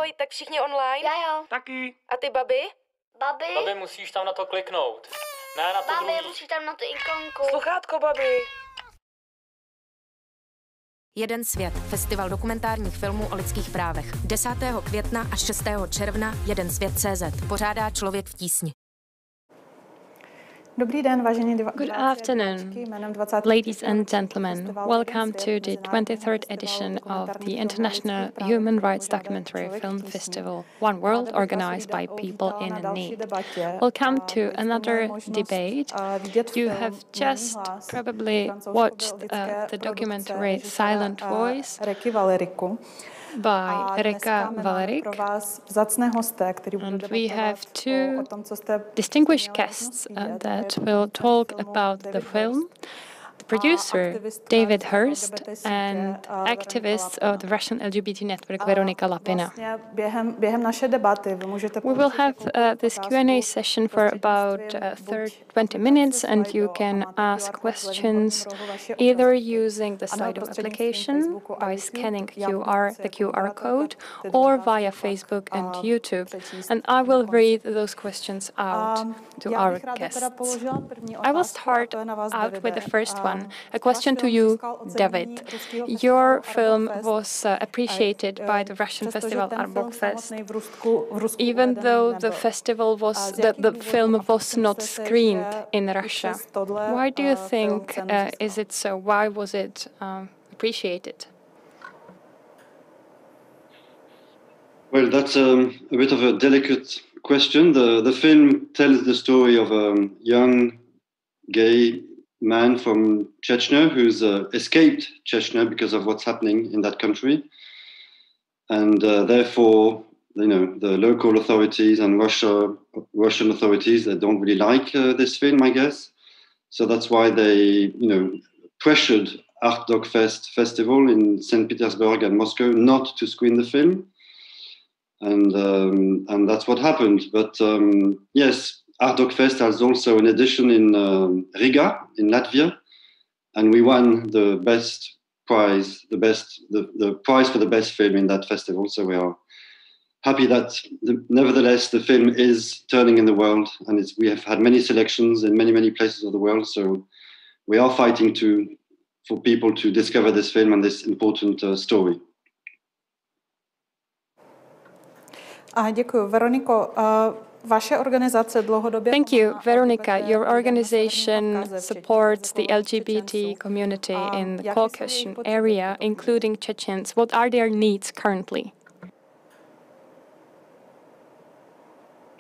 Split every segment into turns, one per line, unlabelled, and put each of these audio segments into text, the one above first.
Ahoj, tak všichni online?
Já jo.
Taky.
A ty, babi?
Babi,
musíš tam na to kliknout. Ne na to
babi,
druhý.
musíš tam na tu ikonku.
Sluchátko, babi.
Jeden svět, festival dokumentárních filmů o lidských právech. 10. května až 6. června Jeden svět.cz pořádá Člověk v tísni.
Dobrý den, vážení
Good afternoon, ladies and gentlemen. Welcome to the 23rd edition of the International Human Rights Documentary Film Festival, One World, organized by People in Need. Welcome to another debate. You have just probably watched the documentary Silent Voice by Erika Valerik, and we have two distinguished guests that will talk about the film. The producer, David Hurst, and activists of the Russian LGBT network, Veronika Lapina. We will have this Q&A session for about 20 minutes, and you can ask questions either using the Slido application by scanning the QR code or via Facebook and YouTube. And I will read those questions out to our guests. I will start out with the first one. A question to you, David. Your film was appreciated by the Russian festival Arbokfest, even though the film was not screened in Russia. Why do you think is it so? Why was it appreciated?
Well, that's a bit of a delicate question. The film tells the story of a young gay man from Chechnya who's escaped Chechnya because of what's happening in that country. And therefore, the local authorities and Russian authorities, they don't really like this film, I guess. So that's why they, pressured Art Doc Festival in St. Petersburg and Moscow not to screen the film. And that's what happened. But yes, Art Doc Fest has also an edition in Riga, in Latvia, and we won the best prize, the prize for the best film in that festival. So we are happy that, nevertheless, the film is turning in the world, and we have had many selections in many, many places of the world. So we are fighting for people to discover this film and this important story.
Děkuji. Veroniko,
Thank you, Veronika. Your organization supports the LGBT community in the Caucasian area, including Chechens. What are their needs currently?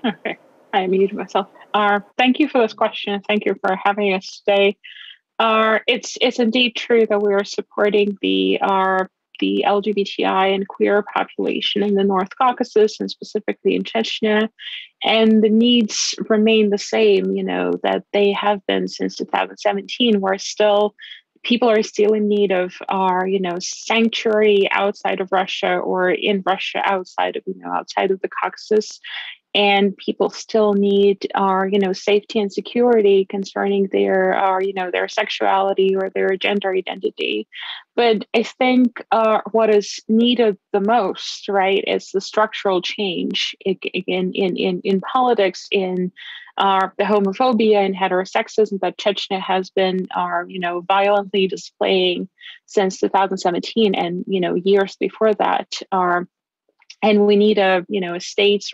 Okay, I muted myself. Thank you for this question. Thank you for having us today. It's indeed true that we are supporting the LGBTI and queer population in the North Caucasus and specifically in Chechnya. And the needs remain the same, that they have been since 2017, where people are still in need of our, sanctuary outside of Russia or in Russia outside of the Caucasus. And people still need our, safety and security concerning their sexuality or their gender identity. But I think what is needed the most, right, is the structural change in politics, in the homophobia and heterosexism that Chechnya has been, violently displaying since 2017 and, years before that. And we need a state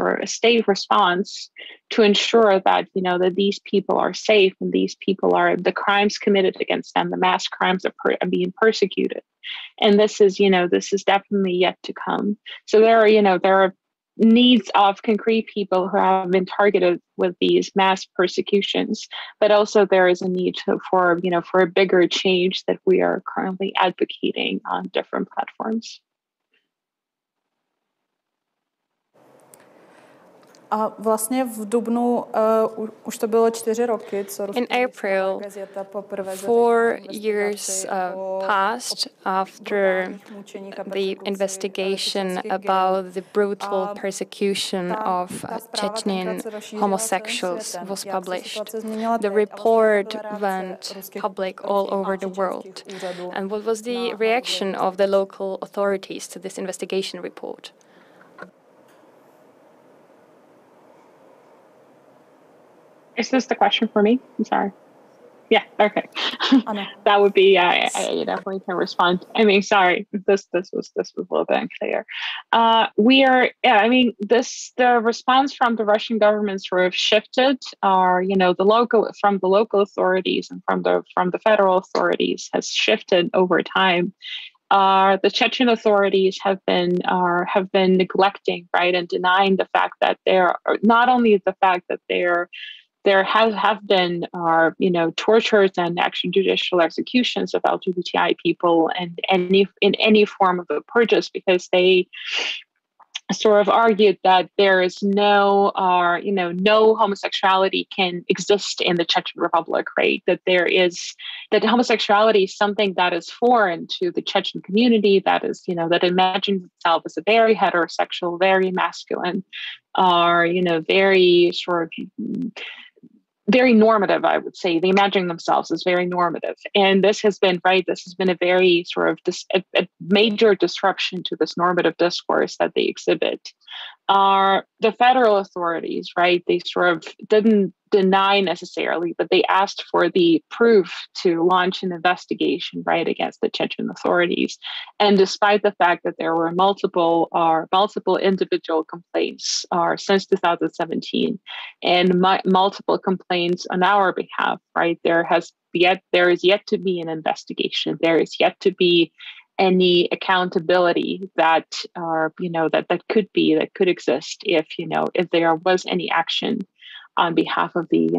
response to ensure that, that these people are safe and these people the crimes committed against them, the mass crimes are being persecuted. And this is definitely yet to come. So there are needs of concrete people who have been targeted with these mass persecutions, but also there is a need for a bigger change that we are currently advocating on different platforms.
In April, 4 years passed after the investigation about the brutal persecution of Chechen homosexuals was published. The report went public all over the world. And what was the reaction of the local authorities to this investigation report?
Is this the question for me? I'm sorry. Yeah, okay. That would be, I definitely can respond. I mean, sorry, this was a little bit unclear. The response from the Russian government sort of shifted, from the local authorities and from the federal authorities has shifted over time. The Chechen authorities have been neglecting, right, and denying the fact that not only the fact that there have been tortures and extrajudicial executions of LGBTI people and in any form of the purges, because they sort of argued that there is no homosexuality can exist in the Chechen Republic, right? That homosexuality is something that is foreign to the Chechen community, that imagines itself as a very heterosexual, very masculine, very sort of very normative, I would say. They imagine themselves as very normative. And this has been a very sort of a major disruption to this normative discourse that they exhibit. The federal authorities, right, they sort of didn't deny necessarily, but they asked for the proof to launch an investigation, right, against the Chechen authorities. And despite the fact that there were multiple individual complaints since 2017 and multiple complaints on our behalf, right, there is yet to be an investigation. There is yet to be any accountability that could exist if there was any action on behalf of the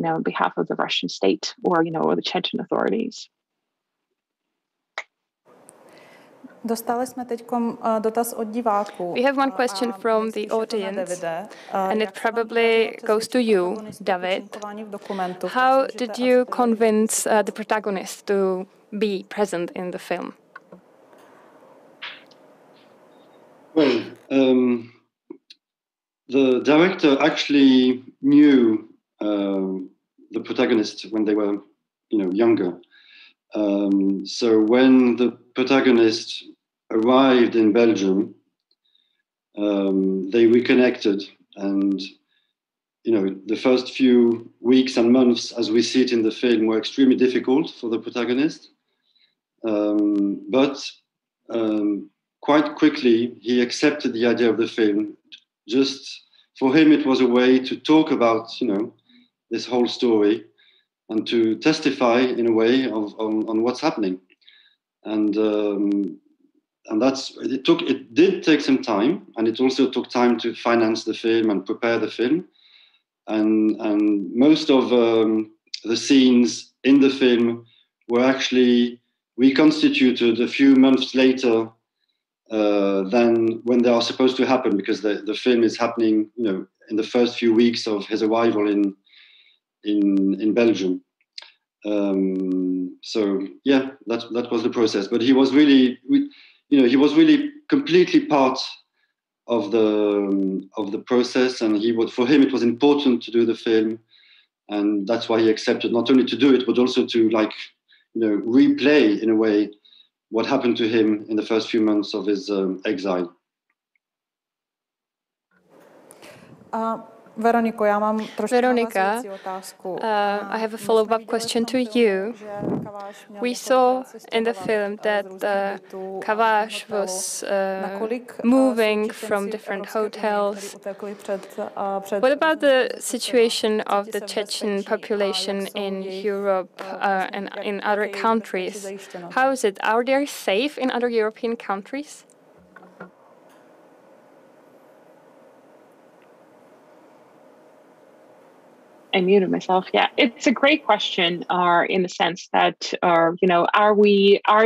Russian state or the Chechen authorities.
We have one question from the audience, and it probably goes to you, David. How did you convince the protagonist to be present in the film?
Well, the director actually knew the protagonist when they were, younger. So when the protagonist arrived in Belgium, they reconnected, and the first few weeks and months, as we see it in the film, were extremely difficult for the protagonist. But quite quickly, he accepted the idea of the film. Just for him, it was a way to talk about, this whole story and to testify in a way on what's happening. And it did take some time, and it also took time to finance the film and prepare the film. And most of the scenes in the film were actually reconstituted a few months later than when they are supposed to happen, because the film is happening, in the first few weeks of his arrival in Belgium. So yeah, that was the process. But he was really, completely part of the process, and for him it was important to do the film, and that's why he accepted not only to do it but also to replay in a way what happened to him in the first few months of his exile.
Veronica, I have a follow-up question to you. We saw in the film that Khavaj was moving from different hotels. What about the situation of the Chechen population in Europe and in other countries? How is it? Are they safe in other European countries?
I muted myself. Yeah, it's a great question. In the sense that, are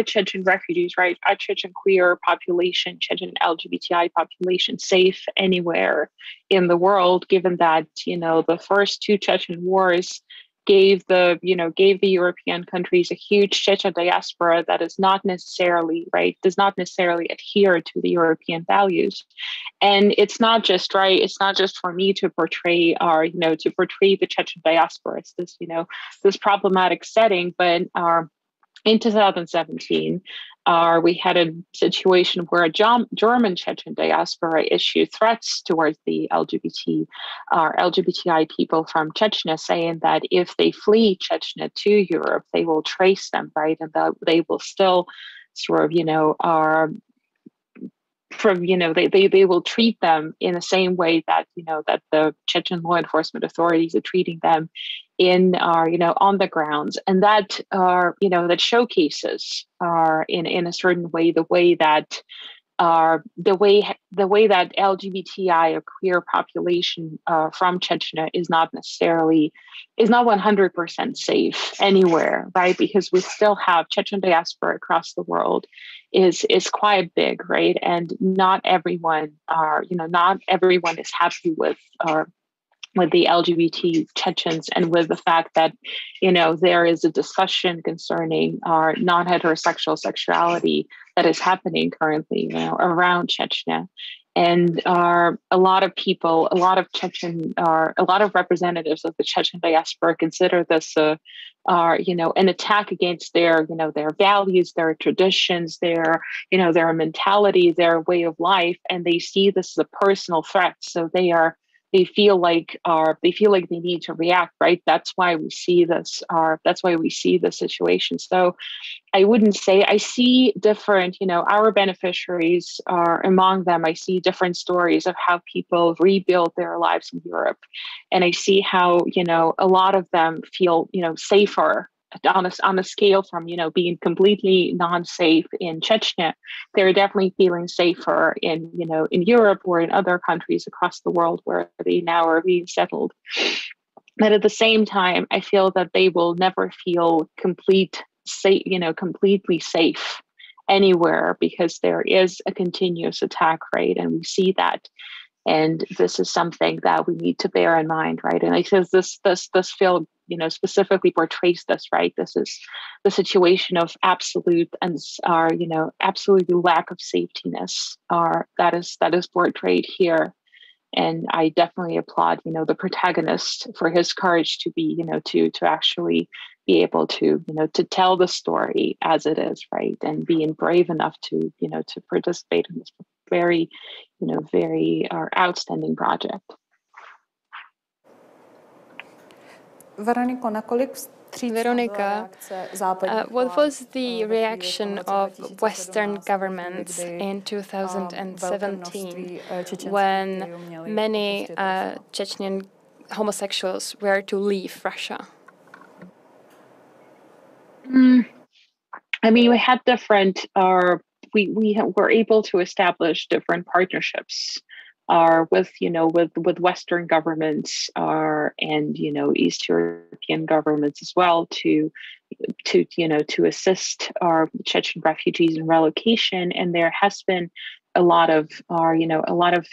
Chechen refugees, right? Are Chechen queer population, Chechen LGBTI population safe anywhere in the world? Given that the first two Chechen wars gave the European countries a huge Chechen diaspora that is not necessarily does not necessarily adhere to the European values. And it's not just for me to portray the Chechen diaspora. It's this problematic setting, but in 2017, We had a situation where a German Chechen diaspora issued threats towards the LGBTI people from Chechnya, saying that if they flee Chechnya to Europe, they will trace them, right? And that they will still sort of, they will treat them in the same way that that the Chechen law enforcement authorities are treating them on the grounds, and that that showcases in a certain way the way that LGBTI or queer population from Chechnya is not 100% safe anywhere, right? Because we still have Chechen diaspora across the world is quite big, right? And not everyone is happy with the LGBT Chechens, and with the fact that, there is a discussion concerning our non-heterosexual sexuality that is happening currently, around Chechnya. And a lot of people, a lot of representatives of the Chechen diaspora consider this an attack against their values, their traditions, their mentality, their way of life, and they see this as a personal threat. So they feel like they need to react, right? That's why we see this. That's why we see the situation. So I wouldn't say I see different. Our beneficiaries are among them. I see different stories of how people rebuild their lives in Europe, and I see how a lot of them feel safer on a scale from being completely non-safe in Chechnya. They're definitely feeling safer in Europe or in other countries across the world where they now are being settled. But at the same time, I feel that they will never feel completely safe anywhere, because there is a continuous attack, right? And we see that. And this is something that we need to bear in mind, right? And I says this film, specifically portrays this, right? This is the situation of absolute lack of safetiness that is portrayed here. And I definitely applaud, the protagonist for his courage to be, to actually be able to, to tell the story as it is, right? And being brave enough to, to participate in this very outstanding project.
Veronica, what was the reaction of Western governments in 2017 when many Chechen homosexuals were to leave Russia?
I mean, we had different, we were able to establish different partnerships with Western governments and East European governments as well to assist our Chechen refugees in relocation. And there has been a lot of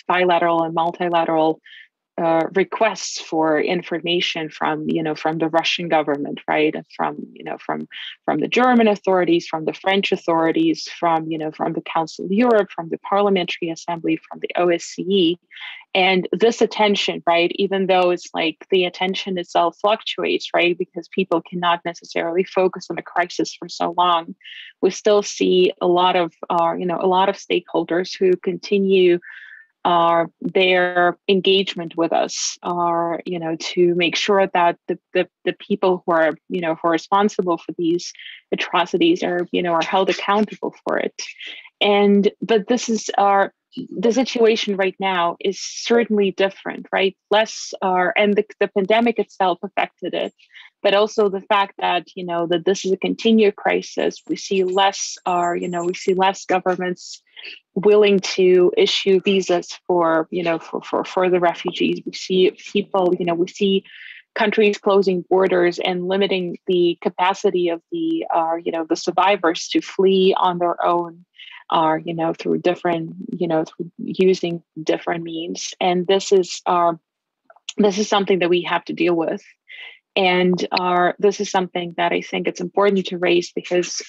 bilateral and multilateral requests for information from the Russian government, right? From the German authorities, from the French authorities, from the Council of Europe, from the Parliamentary Assembly, from the OSCE. And this attention, right, even though it's like the attention itself fluctuates, right, because people cannot necessarily focus on the crisis for so long, we still see a lot of stakeholders who continue their engagement with us, to make sure that the people who are responsible for these atrocities are held accountable for it. But the situation right now is certainly different, right? And the pandemic itself affected it, but also the fact that that this is a continued crisis. We see less governments willing to issue visas for the refugees. We see people, we see countries closing borders and limiting the capacity of the survivors to flee on their own, through using different means. And this is something that we have to deal with. And this is something that I think it's important to raise, because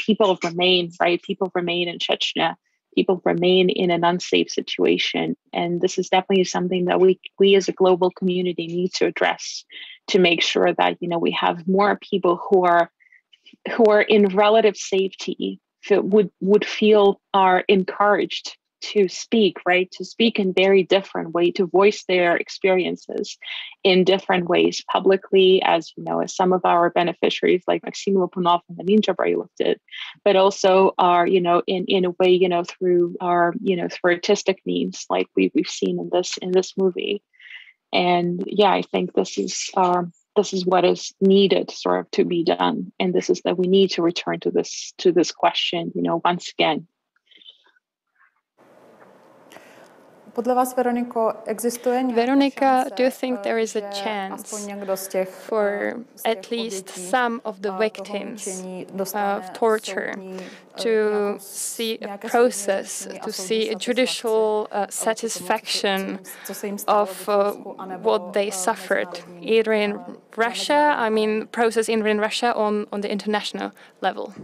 people remain in Chechnya. People remain in an unsafe situation. And this is definitely something that we as a global community need to address, to make sure that, we have more people who are in relative safety would feel are encouraged to speak, right? To speak in very different way, to voice their experiences in different ways publicly, as you know, as some of our beneficiaries like Maxim Lopunov and Amin Jabrailov did, but also are, you know, in a way, you know, through our, you know, through artistic means, like we've seen in this movie. And yeah, I think this is what is needed sort of to be done, and this is that we need to return to this question, you know, once again.
Veronica, do you think there is a chance for at least some of the victims of torture to see a process, to see a judicial satisfaction of what they suffered, either in Russia, I mean, process either in Russia or on the international level?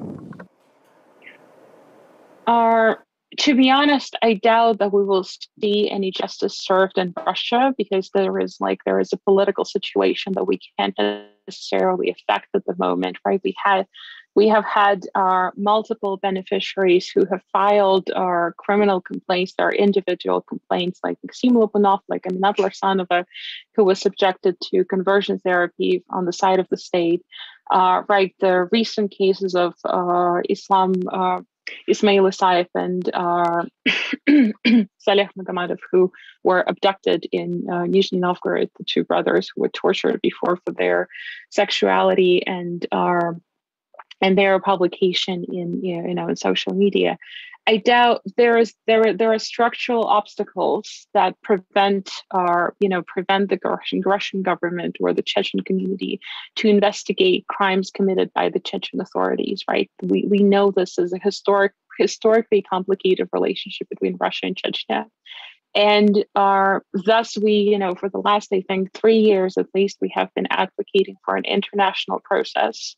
To be honest, I doubt that we will see any justice served in Russia, because there is a political situation that we can't necessarily affect at the moment, right? We have had multiple beneficiaries who have filed criminal complaints, their individual complaints, like Maxim Lopunov, like Aminat Larsanova, who was subjected to conversion therapy on the side of the state. Right, the recent cases of Ismail Isayev and Saleh Magamadov, who were abducted in Nizhny Novgorod, the two brothers who were tortured before for their sexuality and their publication in social media. I doubt there are structural obstacles that prevent the Russian government or the Chechen community to investigate crimes committed by the Chechen authorities. Right? We know this is a historically complicated relationship between Russia and Chechnya, and thus we, for the last, I think, 3 years at least, we have been advocating for an international process.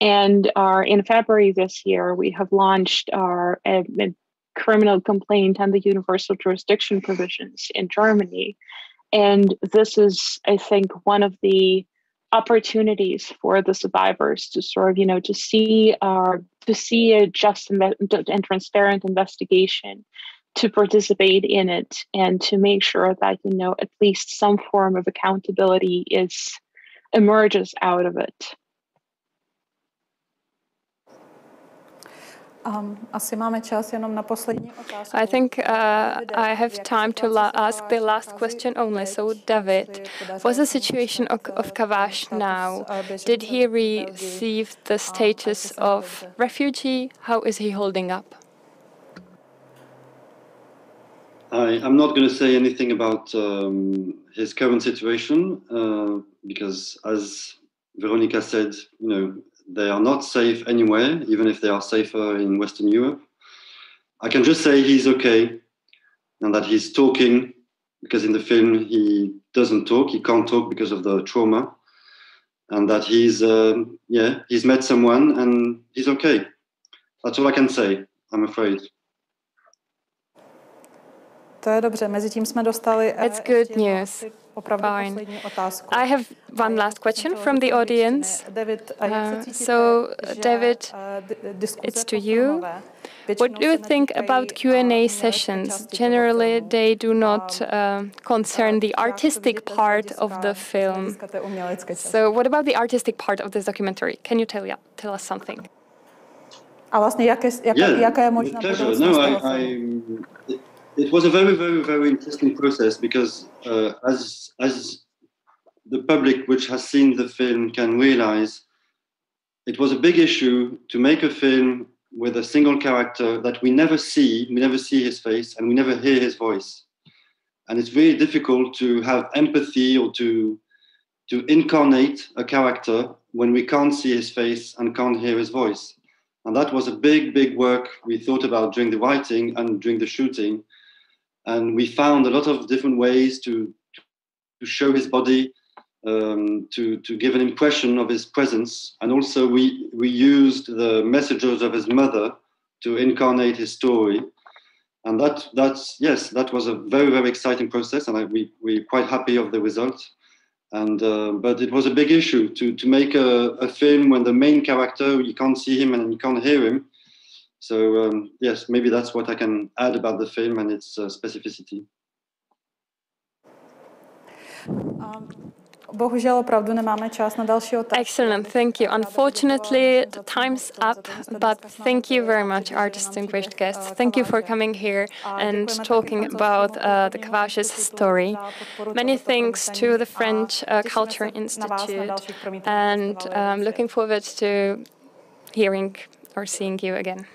And in February this year, we have launched a criminal complaint on the universal jurisdiction provisions in Germany. And this is, I think, one of the opportunities for the survivors to sort of, to see a just and transparent investigation, to participate in it, and to make sure that, at least some form of accountability emerges out of it.
I think I have time to ask the last question only. So, David, what's the situation of Khavaj now? Did he receive the status of refugee? How is he holding up?
I'm not going to say anything about his current situation because, as Veronica said, they are not safe anywhere, even if they are safer in Western Europe. I can just say he's okay, and that he's talking, because in the film he doesn't talk, he can't talk because of the trauma, and that he's met someone and he's okay. That's all I can say, I'm afraid.
It's good news. Fine. I have one last question from the audience. So, David, it's to you. What do you think about Q&A sessions? Generally, they do not concern the artistic part of the film. So, what about the artistic part of this documentary? Can you tell us something?
It was a very, very, very interesting process because as the public which has seen the film can realize, it was a big issue to make a film with a single character that we never see his face and we never hear his voice. And it's very difficult to have empathy or to incarnate a character when we can't see his face and can't hear his voice. And that was a big, big work we thought about during the writing and during the shooting. And we found a lot of different ways to show his body, to give an impression of his presence. And also we used the messages of his mother to incarnate his story. And that was a very, very exciting process. And we're quite happy of the result. And but it was a big issue to make a film when the main character, you can't see him and you can't hear him. So yes, maybe that's what I can add about the film and its specificity.
Bohužel opravdu nemáme čas na další otázky.
Excellent, thank you. Unfortunately, the time's up, but thank you very much, our distinguished guests. Thank you for coming here and talking about the Khavaj's story. Many thanks to the French Culture Institute, and looking forward to hearing or seeing you again.